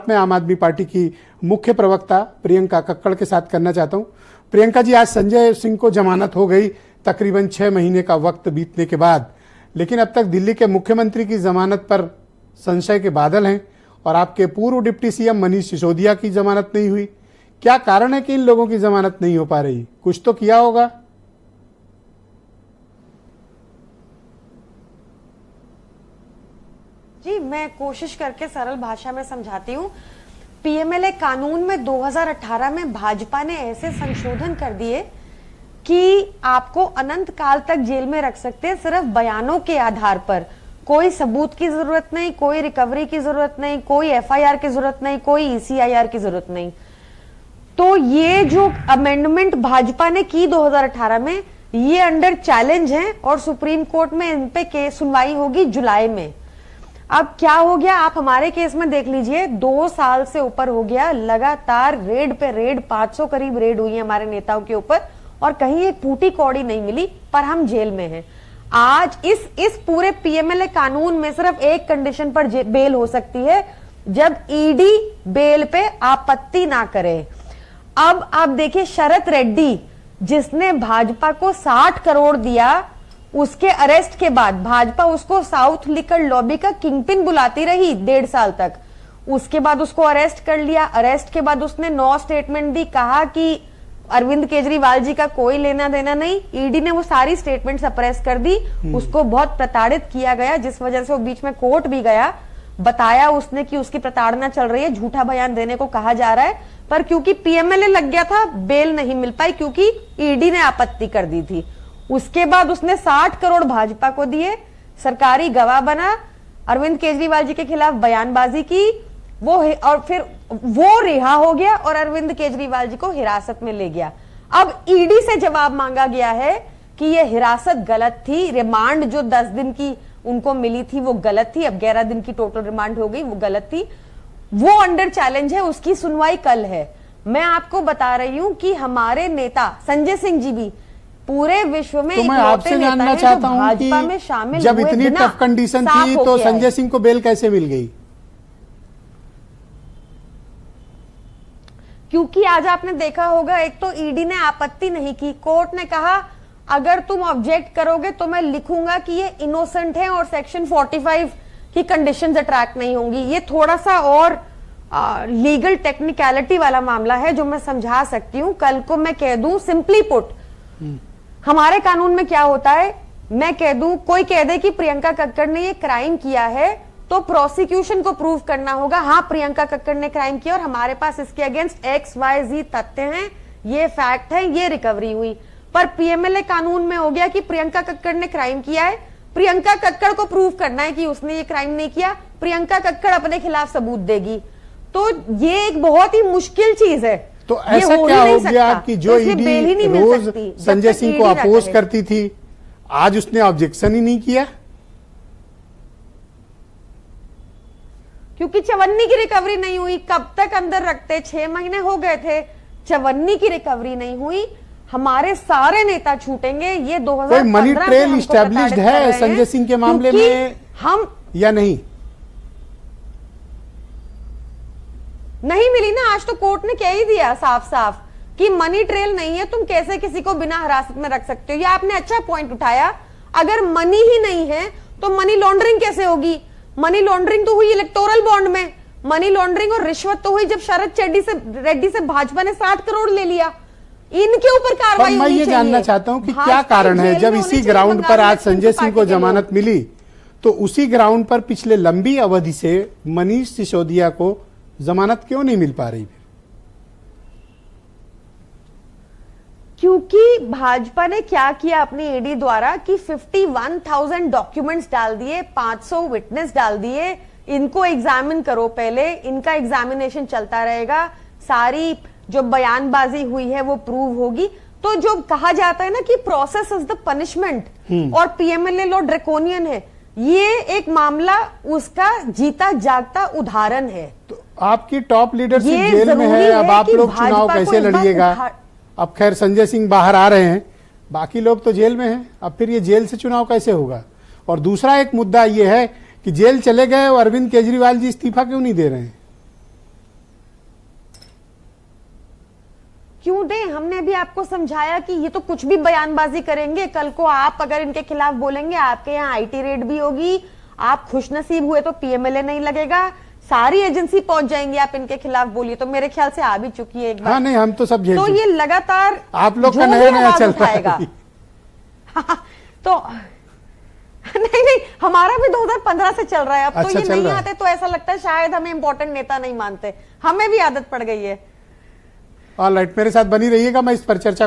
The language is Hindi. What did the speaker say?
मैं आम आदमी पार्टी की मुख्य प्रवक्ता प्रियंका कक्कड़ के साथ करना चाहता हूं। प्रियंका जी, आज संजय सिंह को जमानत हो गई तकरीबन 6 महीने का वक्त बीतने के बाद, लेकिन अब तक दिल्ली के मुख्यमंत्री की जमानत पर संशय के बादल हैं और आपके पूर्व डिप्टी सीएम मनीष सिसोदिया की जमानत नहीं हुई। क्या कारण है कि इन लोगों की जमानत नहीं हो पा रही? कुछ तो किया होगा। जी, मैं कोशिश करके सरल भाषा में समझाती हूँ। पीएमएलए कानून में 2018 में भाजपा ने ऐसे संशोधन कर दिए कि आपको अनंत काल तक जेल में रख सकते हैं सिर्फ बयानों के आधार पर। कोई सबूत की जरूरत नहीं, कोई रिकवरी की जरूरत नहीं, कोई एफआईआर की जरूरत नहीं, कोई ईसीआईआर की जरूरत नहीं। तो ये जो अमेंडमेंट भाजपा ने की 2018 में, ये अंडर चैलेंज है और सुप्रीम कोर्ट में इन पे केस सुनवाई होगी जुलाई में। अब क्या हो गया, आप हमारे केस में देख लीजिए, 2 साल से ऊपर हो गया, लगातार रेड पे रेड, 500 करीब रेड हुई है हमारे नेताओं के ऊपर और कहीं एक फूटी कौड़ी नहीं मिली, पर हम जेल में हैं। आज इस पूरे पीएमएलए कानून में सिर्फ एक कंडीशन पर बेल हो सकती है, जब ईडी बेल पे आपत्ति ना करे। अब आप देखिए, शरत रेड्डी जिसने भाजपा को 60 करोड़ दिया, उसके अरेस्ट के बाद भाजपा उसको साउथ लिकर लॉबी का किंगपिन बुलाती रही 1.5 साल तक। उसके बाद उसको अरेस्ट कर लिया। अरेस्ट के बाद उसने 9 स्टेटमेंट दी, कहा कि अरविंद केजरीवाल जी का कोई लेना देना नहीं। ईडी ने वो सारी स्टेटमेंट सप्रेस कर दी। उसको बहुत प्रताड़ित किया गया, जिस वजह से वो बीच में कोर्ट भी गया। बताया उसने कि उसकी प्रताड़ना चल रही है, झूठा बयान देने को कहा जा रहा है, पर क्योंकि पीएमएलए लग गया था, बेल नहीं मिल पाई क्योंकि ईडी ने आपत्ति कर दी थी। उसके बाद उसने 60 करोड़ भाजपा को दिए, सरकारी गवाह बना, अरविंद केजरीवाल जी के खिलाफ बयानबाजी की, वो और फिर वो रिहा हो गया और अरविंद केजरीवाल जी को हिरासत में ले गया। अब ईडी से जवाब मांगा गया है कि ये हिरासत गलत थी, रिमांड जो 10 दिन की उनको मिली थी वो गलत थी, अब 11 दिन की टोटल रिमांड हो गई, वो गलत थी। वो अंडर चैलेंज है, उसकी सुनवाई कल है। मैं आपको बता रही हूं कि हमारे नेता संजय सिंह जी भी पूरे विश्व में तो मैं आपसे जानना चाहता हूं कि जब इतनी टफ कंडीशन थी तो संजय सिंह को बेल कैसे मिल गई? क्योंकि आज आपने देखा होगा, एक तो ईडी ने आपत्ति नहीं की, कोर्ट ने कहा अगर तुम ऑब्जेक्ट करोगे तो मैं लिखूंगा कि ये इनोसेंट है और सेक्शन 45 की कंडीशंस अट्रैक्ट नहीं होंगी। ये थोड़ा सा और लीगल टेक्निकलिटी वाला मामला है जो मैं समझा सकती हूँ। कल को मैं कह दूं, सिंपली पुट, हमारे कानून में क्या होता है, मैं कह दूं, कोई कह दे कि प्रियंका कक्कड़ ने ये क्राइम किया है, तो प्रोसिक्यूशन को प्रूव करना होगा, हाँ प्रियंका कक्कड़ ने क्राइम किया और हमारे पास इसके अगेंस्ट XYZ तथ्य हैं, ये फैक्ट है, ये रिकवरी हुई। पर पीएमएलए कानून में हो गया कि प्रियंका कक्कड़ ने क्राइम किया है, प्रियंका कक्कड़ को प्रूव करना है कि उसने ये क्राइम नहीं किया, प्रियंका कक्कड़ अपने खिलाफ सबूत देगी। तो ये एक बहुत ही मुश्किल चीज है। तो ऐसा क्या हो गया कि जो ईडी रोज संजय सिंह को अपोज करती थी, आज उसने ऑब्जेक्शन ही नहीं किया? क्योंकि चवन्नी की रिकवरी नहीं हुई। कब तक अंदर रखते, 6 महीने हो गए थे, चवन्नी की रिकवरी नहीं हुई, हमारे सारे नेता छूटेंगे। ये 2015 कोई मनी ट्रेल इस्टेब्लिश्ड है संजय सिंह के मामले में हम या नहीं? नहीं मिली ना। आज तो कोर्ट ने कह ही दिया साफ साफ कि मनी ट्रेल नहीं है, तुम कैसे किसी को बिना हिरासत में रख सकते हो। ये आपने अच्छा पॉइंट उठाया। अगर मनी ही नहीं है तो मनी लॉन्ड्रिंग कैसे होगी? मनी लॉन्ड्रिंग तो हुई इलेक्टोरल बॉन्ड में, मनी लॉन्ड्रिंग और रिश्वत तो हुई जब शरद रेड्डी से भाजपा ने 60 करोड़ ले लिया। इनके ऊपर कार्रवाई होनी चाहिए। मैं ये जानना चाहता हूं कि क्या कारण है, जब इसी ग्राउंड पर आज संजय सिंह को जमानत मिली तो उसी ग्राउंड पर पिछले लंबी अवधि से मनीष सिसोदिया को जमानत क्यों नहीं मिल पा रही? क्योंकि भाजपा ने क्या किया अपनी ईडी द्वारा कि 51,000 डॉक्यूमेंट्स डाल दिए, 500 विटनेस डाल दिए, इनको एग्जामिन करो पहले, इनका एग्जामिनेशन चलता रहेगा, सारी जो बयानबाजी हुई है वो प्रूव होगी। तो जो कहा जाता है ना कि प्रोसेस इज द पनिशमेंट और पीएमएलए लॉ ड्रैकोनियन है, ये एक मामला उसका जीता जागता उदाहरण है। तो आपकी टॉप लीडरशिप जेल में है, अब आप लोग चुनाव कैसे लड़िएगा? अब खैर संजय सिंह बाहर आ रहे हैं, बाकी लोग तो जेल में हैं, अब फिर ये जेल से चुनाव कैसे होगा? और दूसरा एक मुद्दा ये है कि जेल चले गए और अरविंद केजरीवाल जी इस्तीफा क्यों नहीं दे रहे हैं? क्यों दें? हमने भी आपको समझाया कि ये तो कुछ भी बयानबाजी करेंगे, कल को आप अगर इनके खिलाफ बोलेंगे आपके यहाँ आईटी रेड भी होगी, आप खुशनसीब हुए तो पीएमएलए नहीं लगेगा, सारी एजेंसी पहुंच जाएंगी, आप इनके खिलाफ बोलिए। तो मेरे ख्याल से आ भी चुकी है एक बार। हाँ नहीं, हम तो सब झेल तो चुके। ये लगातार आप लोग जो का भी नया नया आवाज चल रहा है उठाएगा। अभी। तो नहीं, हमारा भी 2015 से चल रहा है। अब तो अच्छा, ये चल नहीं रहा है। आते तो ऐसा लगता है शायद हमें इंपॉर्टेंट नेता नहीं मानते, हमें भी आदत पड़ गई है। ऑलराइट, मेरे साथ बनी रहिएगा, मैं इस पर चर्चा